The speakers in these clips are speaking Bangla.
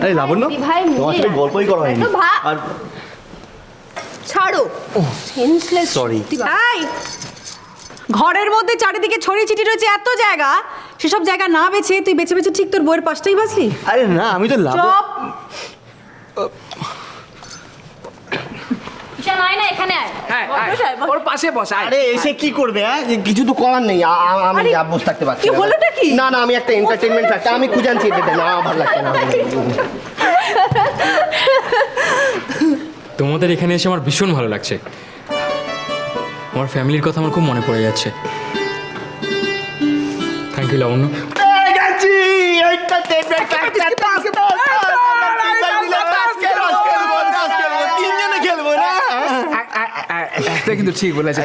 আরে লাবণ্য, তোমার সাথে গল্পই করা হয়নি। আর ছাড়ো, সেন্সলেস। সরি। তাই ঘরের মধ্যে চারিদিকে ছড়িয়ে ছিটিয়ে রয়েছে এত জায়গা, সেসব জায়গা না বেছে তুই বেছে বেছে ঠিক তোর বইয়ের পাশটাই বাঁচলি। আরে না, আমি তো চপ। ঈশান আয় না, এখানে আয়। ওর পাশে বসা। আরে এসে কি করবে? হ্যাঁ, কিছু তো করার নেই। আমি আরে, বসে থাকতে পারছি কি না। হলোটা কি? না না, আমি একটা এন্টারটেইনমেন্ট ফ্যাক্টর আমি খুঁজে আনছি। এটা না, ভালো লাগছে না। তোমাদের এখানে এসে আমার ভীষণ ভালো লাগছে। আমার ফ্যামিলির কথা আমার খুব মনে পড়ে যাচ্ছে। থ্যাংক ইউ লাবণ্য। গেছি এন্টারটেইনমেন্ট ফ্যাক্টর। তিনজনে খেলবো না? এটা কিন্তু ঠিক বলেছে।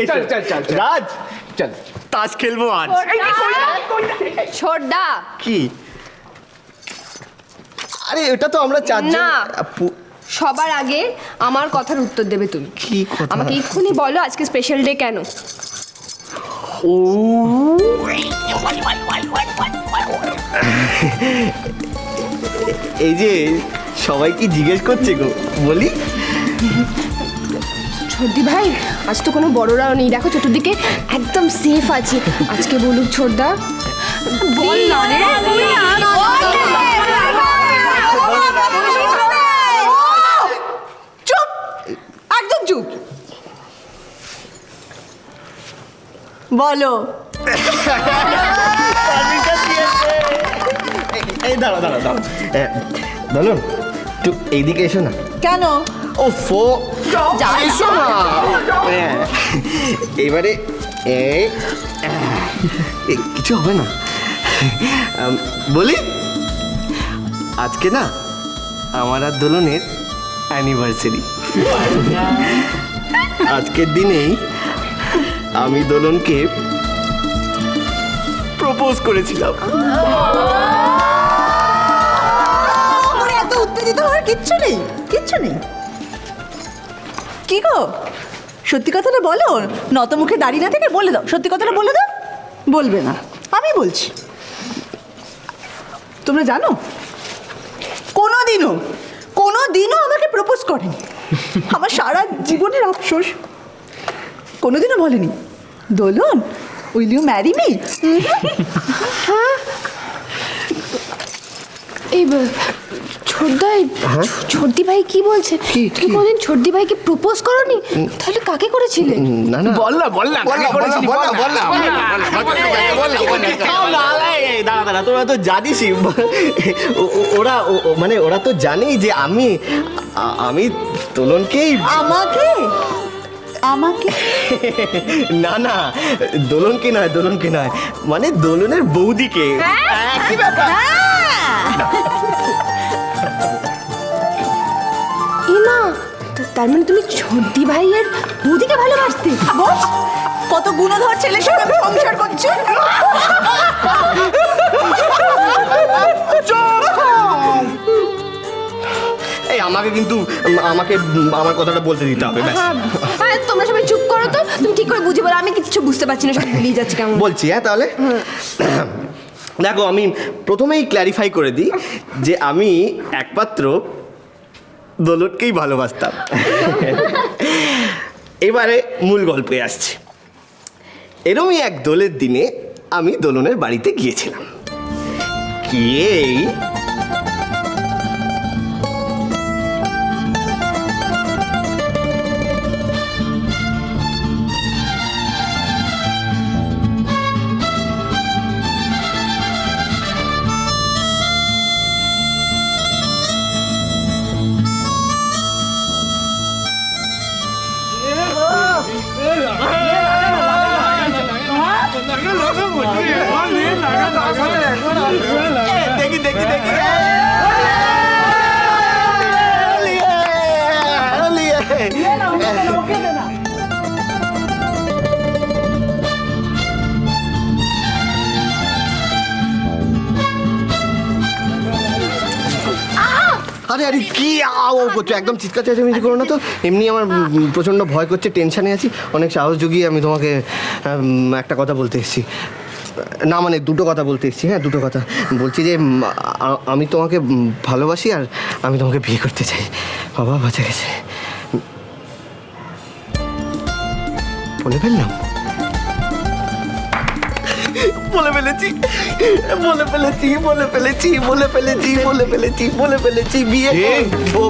চল চল চল রাজ, চল। তাস খেলবো আজ। ছোটদা, কি? আরে এটা তো আমরা চারজন। না। সবার আগে আমার কথার উত্তর দেবে তুমি। কি কথা? আমাকে এক্ষুনি বলো আজকে স্পেশাল ডে কেন? ও এই যে সবাই কি জিজ্ঞেস করছে গো, বলি। ছোটদি ভাই, আজ তো কোনো বড়রাও নেই, দেখো চতুর্দিকে একদম সেফ আছে। আজকে বলুক ছোটদা। বল না রে, চুপ, একদম চুপ। বলো। এই দাঁড়া দাঁড়া দাঁড়া, বলুন একটু এইদিকে এসো না। কেন? ও ফো, এসো না। হ্যাঁ, এবারে কিছু হবে না। বলি, আজকে না আমার আর দোলনের অ্যানিভার্সারি। আজকের দিনেই আমি দোলনকে প্রপোজ করেছিলাম। মনে এত উত্তেজিত হওয়ার কিচ্ছু নেই, কিচ্ছু নেই। কি গো, সত্যি কথাটা বলো। নত মুখে দাঁড়িয়ে না থেকে বলে দাও, সত্যি কথাটা বলে দাও। বলবে না, আমি বলছি। তোমরা জানো, কোনোদিনও আমাকে প্রপোজ করেনি। আমার সারা জীবনের আফসোস, কোনোদিনও বলেনি দোলন উইল ইউ ম্যারি মি। এই ছোটদাই, ছোটদি ভাই কি বলছে? তুমি কোনদিন ছোটদি ভাইকে প্রপোজ করনি? তাহলে কাকে করেছিলে? না না, বল না বল না কাকে করেছিলি, বল না। দাঁড়া দাঁড়া, তোরা তো জানিসই। ওরা মানে ওরা তো জানেই যে আমি দোলনকেই। আমাকে আমাকে না না, দোলনকে নয়, মানে দোলনের বৌদিকে। কি ব্যাপার? না, তার মানে তুমি ছোটদি ভাইয়ের বৌদিকে ভালোবাসতে? বস, কত গুণধর ছেলের সঙ্গে আমি সংসার করছি। এই আমাকে আমার কথাটা বলতে দিতে হবে, ব্যাস। হ্যাঁ, তোমরা সবাই চুপ করো তো। তুমি ঠিক করে বুঝে বলো, আমি কিছু বুঝতে পারছি না, সব ভুলিয়ে যাচ্ছে কেমন। বলছি, হ্যাঁ তাহলে দেখো, আমি প্রথমেই ক্ল্যারিফাই করে দিই যে আমি একমাত্র দোলনকেই ভালোবাসতাম। এবারে মূল গল্পে আসছি। এরমই এক দোলের দিনে আমি দোলনের বাড়িতে গিয়েছিলাম। গিয়েই দেখি দেখি দেখি আরে আরে কি আও করছো? একদম চিৎকার চেঁচামেচি করো না তো। এমনি আমার প্রচণ্ড ভয় করছে, টেনশানে আছি। অনেক সাহস জুগিয়ে আমি তোমাকে একটা কথা বলতে এসেছি। না মানে দুটো কথা বলতে এসেছি, হ্যাঁ দুটো কথা বলছি যে আমি তোমাকে ভালোবাসি আর আমি তোমাকে বিয়ে করতে চাই। বাবা বাঁচা গেছে। বলে ফেললাম, বলে ফেলেছি বলে ফেলেছি বলে ফেলেছি বলে ফেলেছি বলে ফেলেছি বলে ফেলেছি বিয়ে করবো।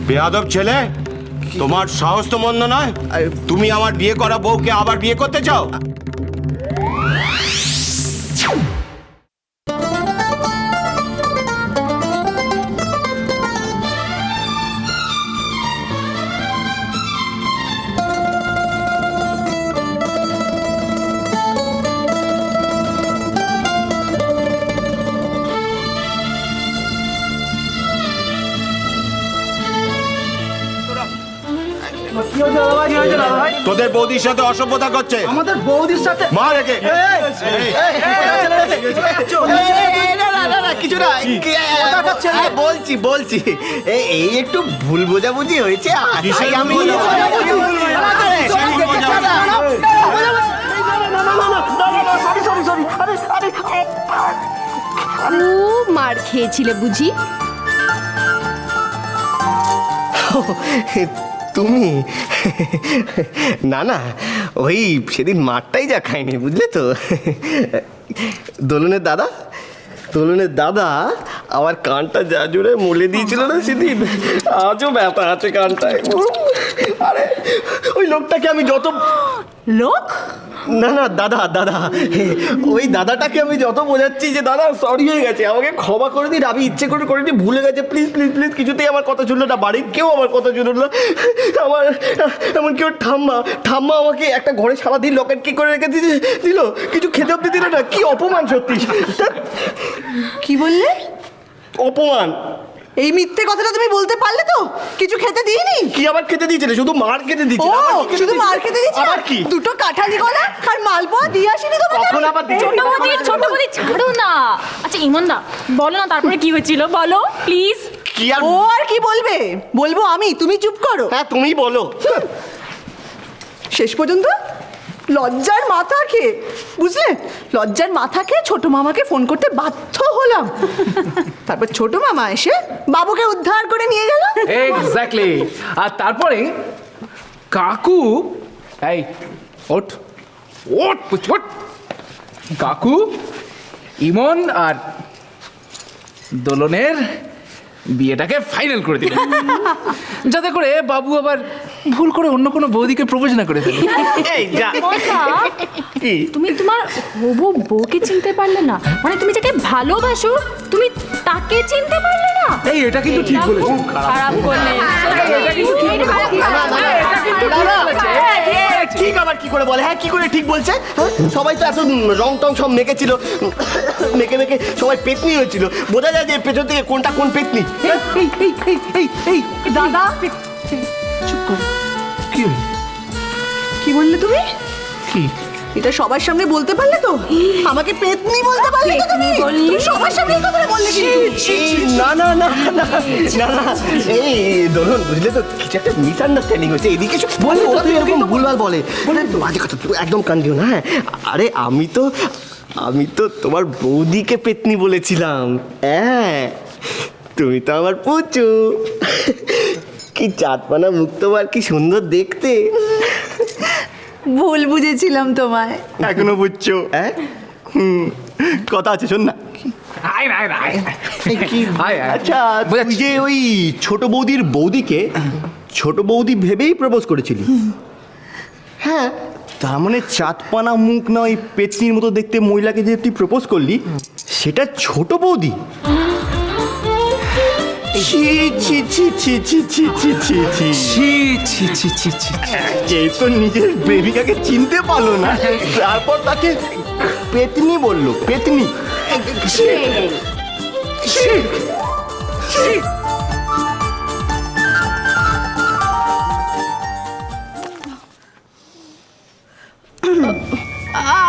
বেয়াদব ছেলে, তোমার সাহস তো মন্দ নয়। তুমি আমার বিয়ে করা বউকে আবার বিয়ে করতে চাও? তোদের বৌদির সাথে অসভ্যতা করছে। আমাদের বৌদির সাথে মা রেখে কিছু না, বলছি বলছি এই একটু ভুল বোঝাবুঝি হয়েছে। কিসের আমি ভুল খুব মার খেয়েছিলে বুঝি? তুমি? না না, ওই সেদিন মারটাই যা খাইনি, বুঝলে তো। দোলনের দাদা আমার কানটা যা জোরে মলে দিয়েছিল না সেদিন, আজও ব্যথা আছে কানটায়। আরে ওই লোকটাকে আমি যত লোক না না দাদা ওই দাদাটাকে আমি যত বোঝাচ্ছি যে দাদা সরি হয়ে গেছে, আমাকে ক্ষমা করে দিন, আমি ইচ্ছে করে করিনি, ভুলে গেছে, প্লিজ প্লিজ প্লিজ। কিছুতেই আমার কথা শুনলো না, বাড়ির কেউ আমার কথা শুনলো না। আমার এমনকি ওর ঠাম্মা আমাকে একটা ঘরে সারাদিন লকেট কি করে রেখে দিল, কিছু খেতে অব্দি দিল না। কি অপমান সত্যি। কি বললে? অপমান। এই মিথ্যে কথাটা তুমি বলতে পারলে তো? কিছু খেতে দিইনি? কি আবার খেতে দিয়েছিলে? শুধু মার খেতে ও দিয়েছিলে। আবার কি খেতে শুধু মার দিয়েছিলে? খেতে দিয়েছি? আবার কি? দুটো কাঁঠালি কলা আর মালপোয়া দিয়ে আসিনি তোমাকে? কখন আবার দিয়েছিলে? ছোট বৌদি ছাড়ো না। আচ্ছা ইমনদা বলো না তারপরে কি হয়েছিল, বলো প্লিজ। কি আর ও আর কি বলবে? বলবো আমি, তুমি চুপ করো। হ্যাঁ তুমিই বলো। শেষ পর্যন্ত লজ্জার মাথা খেয়ে, বুঝলে, লজ্জার মাথা খেয়ে ছোট মামাকে ফোন করতে বাধ্য হলাম। তারপর ছোট মামা এসে বাবুকে উদ্ধার করে নিয়ে গেল। এক্স্যাক্টলি। আর তারপরে কাকু, এই ওঠ ওঠ ওঠ, কাকু ইমন আর দোলনের বিয়েটাকে ফাইনাল করে দিল, যাতে করে বাবু আবার ভুল করে অন্য কোনো বৌদিকে প্রপোজ না করে ফেলে। এই যা। ইমনদা, কি? তুমি তোমার হবু বউকে চিনতে পারলে না? মানে তুমি যাকে ভালোবাসো তুমি তাকে চিনতে পারলে না? এই এটা কিন্তু ঠিক এটা বলেছো। খুব খারাপ করলে। এটা কিন্তু ঠিক বলেছে। ঠিক আবার কি করে বলে? হ্যাঁ কি করে ঠিক বলছে? হ্যাঁ? সবাই তো এত রং টং সব মেখেছিল, মেখে সবাই পেতনি হয়েছিল, বোঝা যায় যে পেছন থেকে কোনটা কোন পেতনি। এই দাদা চুপ করো। কি হলো? কি বললে তুমি? কি? এটা সবার সামনে বলতে পারলে তো? আমাকে পেতনি বলতে পারলে তো তুমি? তুমি সবার সামনে এই কথাটা বললে কিন্তু। না না না না না না, এই দোলন বুঝলে তো কিছু একটা মিসআন্ডারস্ট্যান্ডিং হচ্ছে। এদিকে বলে ওরা তো এরকম ভুলভাল বলে, বাজে কথা, তুই একদম কান দিও না। হ্যাঁ আরে আমি তো তোমার বৌদিকে পেতনি বলেছিলাম। হ্যাঁ তুমি তো আমার পুচু, কি চাঁদপানা মুখ তোমার, কি সুন্দর দেখতে। ভুল বুঝেছিলাম তোমায়। এখনো বুঝছো? হ্যাঁ কথা আছে, শোন না। আয় আয় আয় আয়। আচ্ছা তুই যে ওই ছোট বৌদির বৌদিকে ছোট বৌদি ভেবেই প্রপোজ করেছিলি? হ্যাঁ তার মানে চাঁদপানা মুখ নয়, পেছনির মতো দেখতে মহিলাকে যে তুই প্রপোজ করলি সেটা ছোট বৌদি? ছি ছি ছি ছি ছি ছি ছি ছি ছি ছি ছি ছি ছি ছি। যে তো নিজের প্রেমিকাকে চিনতে পারলো না, তারপর তাকে পেতনি বললো। পেতনি? ছি ছি ছি।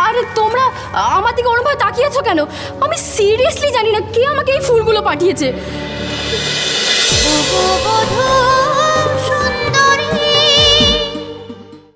আরে তোমরা আমার দিকে ওরমভাবে তাকিয়েছো কেন? আমি সিরিয়াসলি জানি না কে আমাকে এই ফুলগুলো পাঠিয়েছে।